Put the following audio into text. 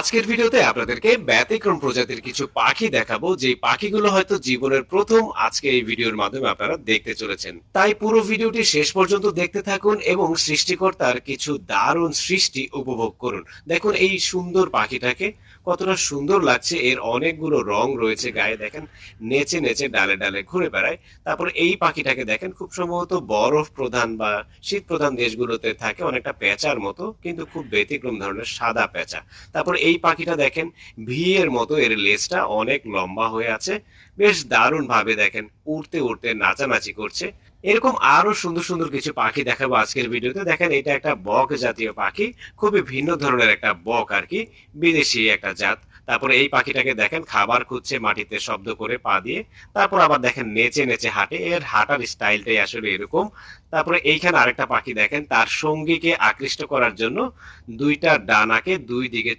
আজকের ভিডিওতে আপনাদেরকে ব্যতিক্রম প্রজাতির কিছু পাখি দেখাবো, যে পাখিগুলো হয়তো জীবনের প্রথম আজকে এই ভিডিওর মাধ্যমে আপনারা দেখতে চলেছেন। তাই পুরো ভিডিওটি শেষ পর্যন্ত দেখতে থাকুন এবং সৃষ্টিকর্তার কিছু দারুণ সৃষ্টি উপভোগ করুন। দেখুন এই সুন্দর পাখিটাকে, কতটা সুন্দর লাগছে। এর অনেকগুলো রং রয়েছে গায়ে, দেখেন নেচে নেচে ডালে ডালে ঘুরে বেড়ায়। তারপর এই পাখিটাকে দেখেন, খুব সম্ভবত বরফ প্রধান বা শীত প্রধান দেশগুলোতে থাকে, অনেকটা পেঁচার মতো, কিন্তু খুব ব্যতিক্রম ধরনের সাদা পেঁচা। তারপর এই পাখিটা দেখেন, ভি এর মতো এর লেজটা অনেক লম্বা হয়ে আছে, বেশ দারুণ ভাবে দেখেন উড়তে উড়তে নাচানাচি করছে। এরকম আরো সুন্দর সুন্দর কিছু পাখি দেখাবো আজকের ভিডিওতে। দেখেন এটা একটা বক জাতীয় পাখি, খুবই ভিন্ন ধরনের একটা বক আর কি, বিদেশি একটা জাত। তারপরে এই পাখিটাকে দেখেন খাবার খুঁজছে মাটিতে শব্দ করে পা দিয়ে, তারপর আবার দেখেন নেচে নেচে হাঁটে, এর হাঁটার স্টাইলটাই আসলে এরকম। তারপরে এইখানে আরেকটা পাখি দেখেন, তার সঙ্গীকে আকৃষ্ট করার জন্য দুইটা ডানাকে দুই দিকে